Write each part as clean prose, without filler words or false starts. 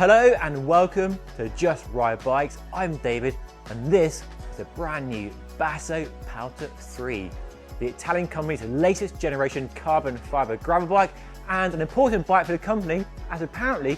Hello and welcome to Just Ride Bikes. I'm David and this is a brand new Basso Palta III, the Italian company's latest generation carbon fibre gravel bike, and an important bike for the company as apparently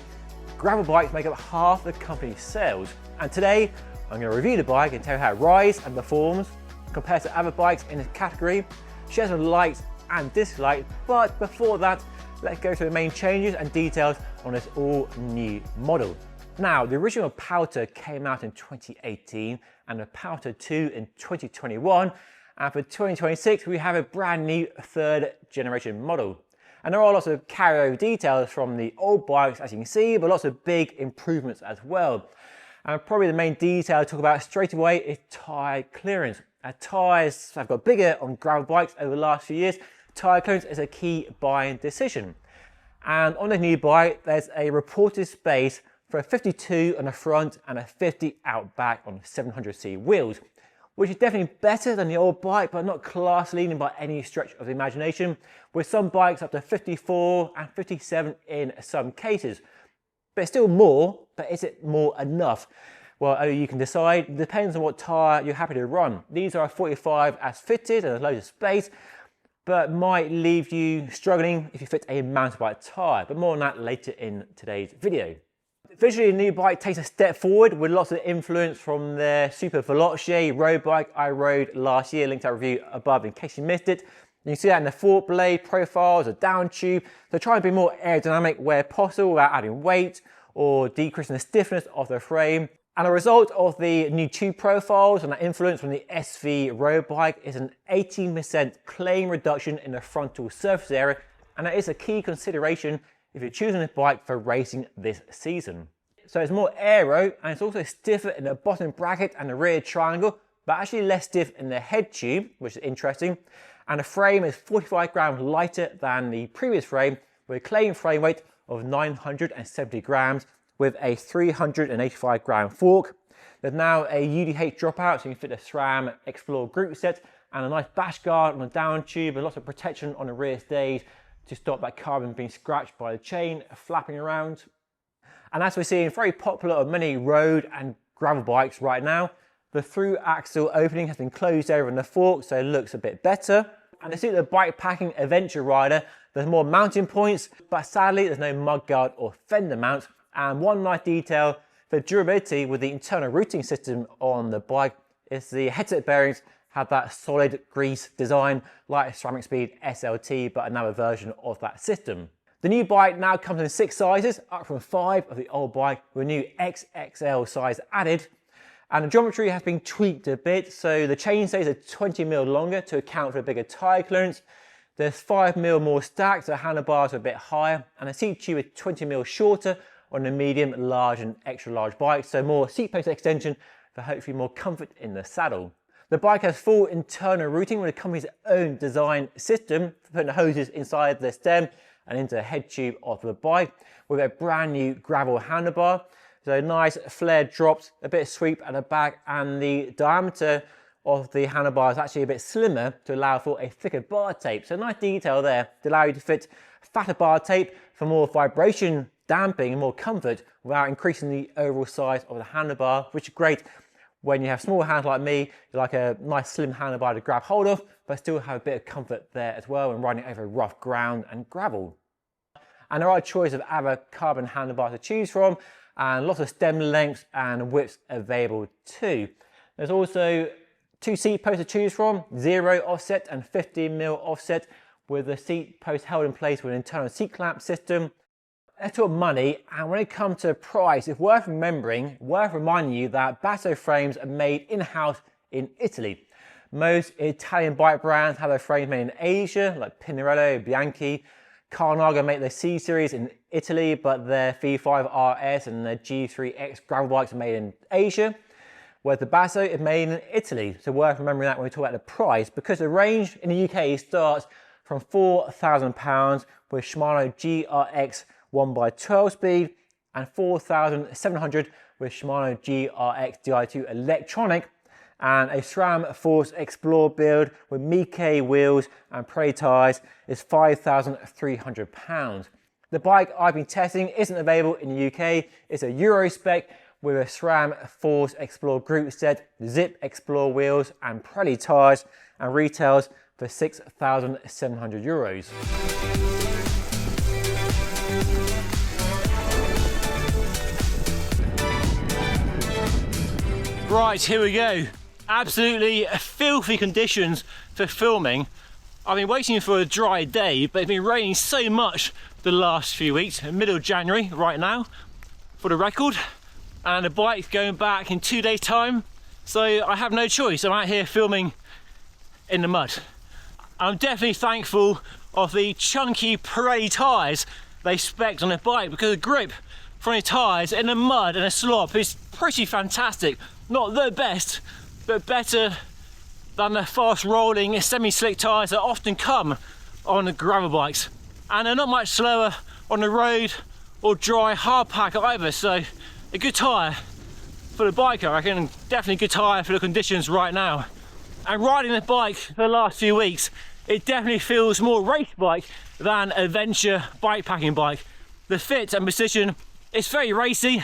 gravel bikes make up half the company's sales. And today I'm going to review the bike and tell you how it rides and performs compared to other bikes in this category, share some likes and dislikes, but before that let's go through the main changes and details on this all new model. Now, the original Palta came out in 2018 and the Palta 2 in 2021, and for 2026 we have a brand new third generation model. And there are lots of carryover details from the old bikes, as you can see, but lots of big improvements as well. And probably the main detail to talk about straight away is tyre clearance. Tyres have got bigger on gravel bikes over the last few years. Tyre clearance is a key buying decision. And on the new bike, there's a reported space for a 52 on the front and a 50 out back on 700C wheels, which is definitely better than the old bike, but not class leading by any stretch of the imagination, with some bikes up to 54 and 57 in some cases. But it's still more, but is it more enough? Well, you can decide. It depends on what tyre you're happy to run. These are 45 as fitted and there's loads of space, but might leave you struggling if you fit a mountain bike tyre, but more on that later in today's video. Visually, the new bike takes a step forward with lots of influence from the Super Veloce road bike I rode last year, linked to that review above in case you missed it. You can see that in the fork blade profiles, a down tube, so try and be more aerodynamic where possible without adding weight or decreasing the stiffness of the frame. And a result of the new tube profiles and that influence from the SV road bike is an 18% claim reduction in the frontal surface area, and that is a key consideration if you're choosing this bike for racing this season. So it's more aero and it's also stiffer in the bottom bracket and the rear triangle, but actually less stiff in the head tube, which is interesting. And the frame is 45 grams lighter than the previous frame with a claim frame weight of 970 grams. With a 385 gram fork. There's now a UDH dropout, so you can fit a SRAM Explore group set and a nice bash guard on the down tube and lots of protection on the rear stays to stop that carbon being scratched by the chain flapping around. And as we're seeing, very popular on many road and gravel bikes right now, the through axle opening has been closed over in the fork, so it looks a bit better. And to suit the bike packing adventure rider, there's more mounting points, but sadly there's no mudguard or fender mount. And one nice detail for durability with the internal routing system on the bike is the headset bearings have that solid grease design like a Ceramic Speed SLT, but another version of that system. The new bike now comes in 6 sizes, up from 5 of the old bike, with a new XXL size added. And the geometry has been tweaked a bit, so the chainstays are 20mm longer to account for a bigger tyre clearance. There's 5mm more stacked, so the handlebars are a bit higher, and the seat tube is 20mm shorter on the medium, large and extra large bike, so more seat post extension for hopefully more comfort in the saddle. The bike has full internal routing with the company's own design system for putting the hoses inside the stem and into the head tube of the bike, with a brand new gravel handlebar. So nice flared drops, a bit of sweep at the back, and the diameter of the handlebar is actually a bit slimmer to allow for a thicker bar tape. So nice detail there to allow you to fit fatter bar tape for more vibration damping and more comfort without increasing the overall size of the handlebar, which is great when you have small hands like me. You like a nice slim handlebar to grab hold of, but still have a bit of comfort there as well when riding over rough ground and gravel. And there are a choice of other carbon handlebars to choose from, and lots of stem lengths and widths available too. There's also 2 seat posts to choose from, 0 offset and 15mm offset, with the seat post held in place with an internal seat clamp system. Let's talk money, and when it comes to price, it's worth reminding you that Basso frames are made in-house in Italy. Most Italian bike brands have their frames made in Asia, like Pinarello, Bianchi. Carnago make their C-Series in Italy, but their V5 RS and their G3X gravel bikes are made in Asia, whereas the Basso is made in Italy. So worth remembering that when we talk about the price, because the range in the UK starts from £4,000 with Shimano GRX 1x12 speed and 4,700 with Shimano GRX Di2 electronic, and a SRAM Force Explore build with Miche wheels and Pirelli tyres is £5,300. The bike I've been testing isn't available in the UK. It's a Euro spec with a SRAM Force Explore group set, Zip Explore wheels and Pirelli tyres, and retails for €6,700. Right, here we go. Absolutely filthy conditions for filming. I've been waiting for a dry day, but it's been raining so much the last few weeks, middle of January right now, for the record. And the bike's going back in 2 days' time, so I have no choice. I'm out here filming in the mud. I'm definitely thankful of the chunky Pirelli tyres they spec'd on the bike, because the grip from the tyres in the mud and the slop is pretty fantastic. Not the best, but better than the fast rolling semi-slick tyres that often come on the gravel bikes. And they're not much slower on the road or dry hard pack either, so a good tyre for the biker, I reckon. Definitely a good tyre for the conditions right now. And riding the bike for the last few weeks, it definitely feels more race bike than adventure bike packing bike. The fit and precision, it's very racy.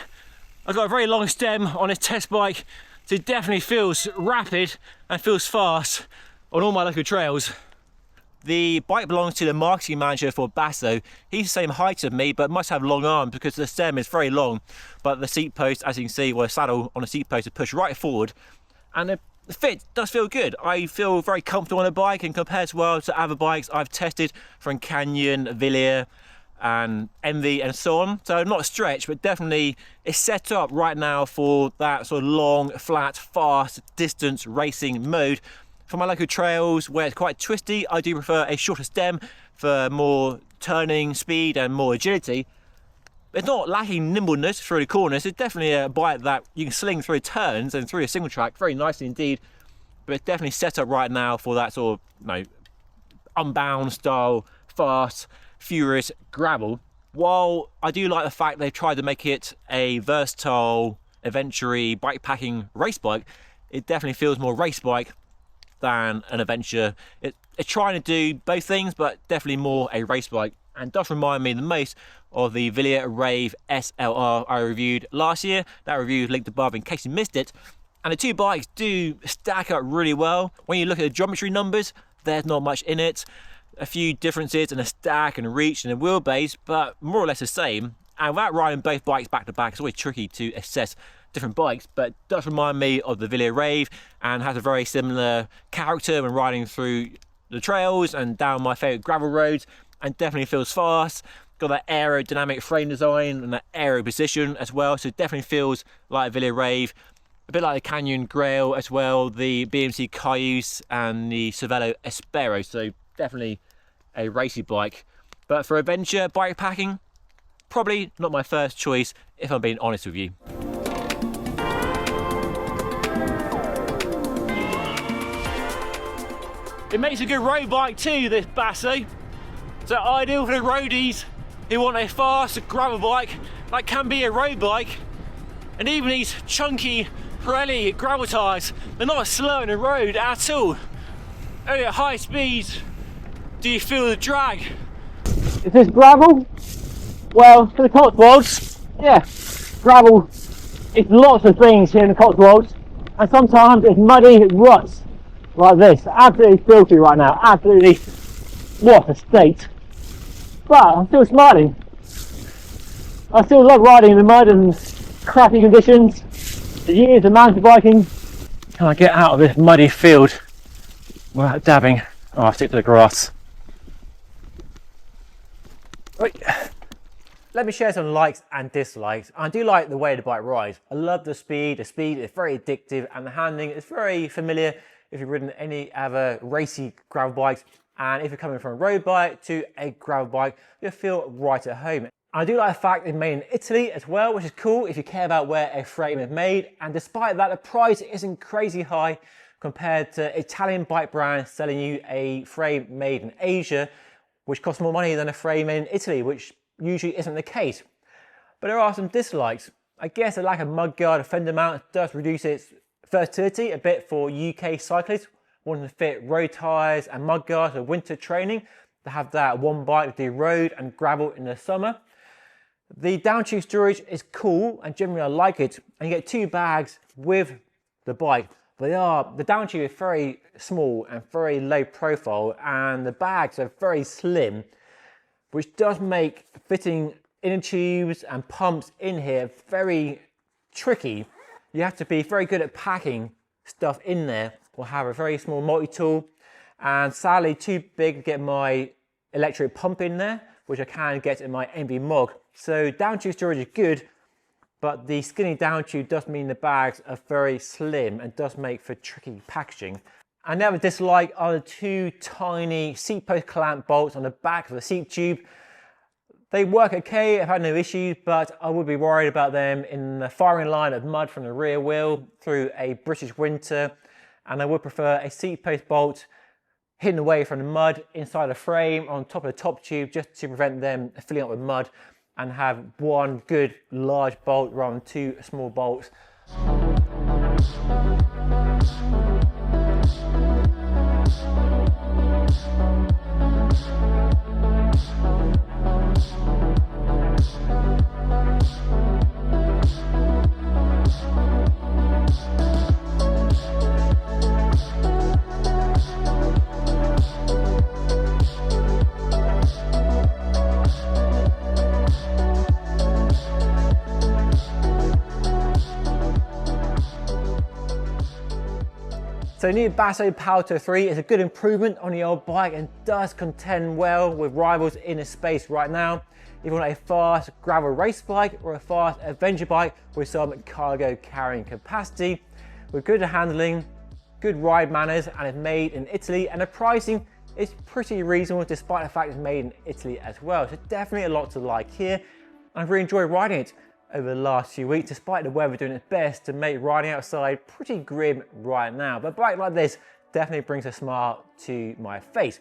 I've got a very long stem on a test bike, so it definitely feels rapid and feels fast on all my local trails. The bike belongs to the marketing manager for Basso. He's the same height as me, but must have long arms because the stem is very long. But the seat post, as you can see, well, the saddle on the seat post is pushed right forward, and the fit does feel good. I feel very comfortable on a bike, and compared well to other bikes I've tested from Canyon, Villiers, and Envy and so on. So not a stretch, but definitely it's set up right now for that sort of long, flat, fast distance racing mode. For my local trails where it's quite twisty, I do prefer a shorter stem for more turning speed and more agility. It's not lacking nimbleness through the corners. It's definitely a bike that you can sling through turns and through a single track very nicely indeed. But it's definitely set up right now for that sort of, you know, unbound style, fast, furious gravel. While I do like the fact they've tried to make it a versatile, adventure bike packing race bike, it definitely feels more race bike than an adventure. It's trying to do both things, but definitely more a race bike, and does remind me the most of the Villiers Rave SLR I reviewed last year. That review is linked above in case you missed it. And the two bikes do stack up really well. When you look at the geometry numbers, there's not much in it. A few differences in the stack and reach and the wheelbase, but more or less the same. And without riding both bikes back to back, it's always tricky to assess different bikes, but it does remind me of the Villiers Rave and has a very similar character when riding through the trails and down my favourite gravel roads, and definitely feels fast. Got that aerodynamic frame design and that aero position as well, so it definitely feels like a Villiers Rave. A bit like the Canyon Grail as well, the BMC Cayuse and the Cervelo Espero, so definitely a racy bike. But for adventure bike packing, probably not my first choice if I'm being honest with you. It makes a good road bike too, this Basso. So ideal for the roadies who want a fast gravel bike that can be a road bike. And even these chunky Pirelli gravel tyres, they're not slow on the road at all. Only at high speeds do you feel the drag. Is this gravel? Well, for the Cotswolds, yeah, gravel. It's lots of things here in the Cotswolds, and sometimes it's muddy ruts like this. Absolutely filthy right now, absolutely, what a state. But I'm still smiling. I still love riding in the mud and crappy conditions. The years of mountain biking. Can I get out of this muddy field without dabbing? Oh, I'll stick to the grass. Right. Let me share some likes and dislikes. I do like the way the bike rides. I love the speed. The speed is very addictive, and the handling is very familiar if you've ridden any other racy gravel bikes. And if you're coming from a road bike to a gravel bike, you'll feel right at home. I do like the fact it's made in Italy as well, which is cool if you care about where a frame is made. And despite that, the price isn't crazy high compared to Italian bike brands selling you a frame made in Asia, which costs more money than a frame made in Italy, which usually isn't the case. But there are some dislikes. I guess the lack of mudguard fender mount does reduce its versatility a bit for UK cyclists wanting to fit road tyres and mudguards for winter training. to have that one bike to do road and gravel in the summer. The down tube storage is cool and generally I like it, and you get 2 bags with the bike. But the down tube is very small and very low profile, and the bags are very slim, which does make fitting inner tubes and pumps in here very tricky. You have to be very good at packing stuff in there, or have a very small multi-tool, and sadly too big to get my electric pump in there, which I can get in my MB Mog. So down tube storage is good, but the skinny down tube does mean the bags are very slim and does make for tricky packaging. Another dislike are the 2 tiny seat post clamp bolts on the back of the seat tube. They work okay, I've had no issues, but I would be worried about them in the firing line of mud from the rear wheel through a British winter, and I would prefer a seat post bolt hidden away from the mud inside the frame on top of the top tube, just to prevent them filling up with mud, and have one good large bolt rather than 2 small bolts. So new Basso Palta III is a good improvement on the old bike and does contend well with rivals in the space right now. If you want a fast gravel race bike or a fast adventure bike with some cargo carrying capacity, with good handling, good ride manners, and it's made in Italy, and the pricing is pretty reasonable despite the fact it's made in Italy as well. So definitely a lot to like here. I've really enjoyed riding it over the last few weeks, despite the weather doing its best to make riding outside pretty grim right now. But a bike like this definitely brings a smile to my face.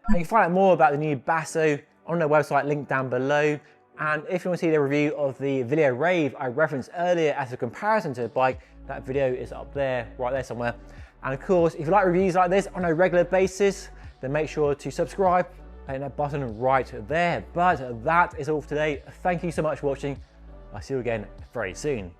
And you can find out more about the new Basso on their website, linked down below. And if you want to see the review of the video rave I referenced earlier as a comparison to the bike, that video is up there, right there somewhere. And of course, if you like reviews like this on a regular basis, then make sure to subscribe, hitting that button right there. But that is all for today. Thank you so much for watching. I'll see you again very soon.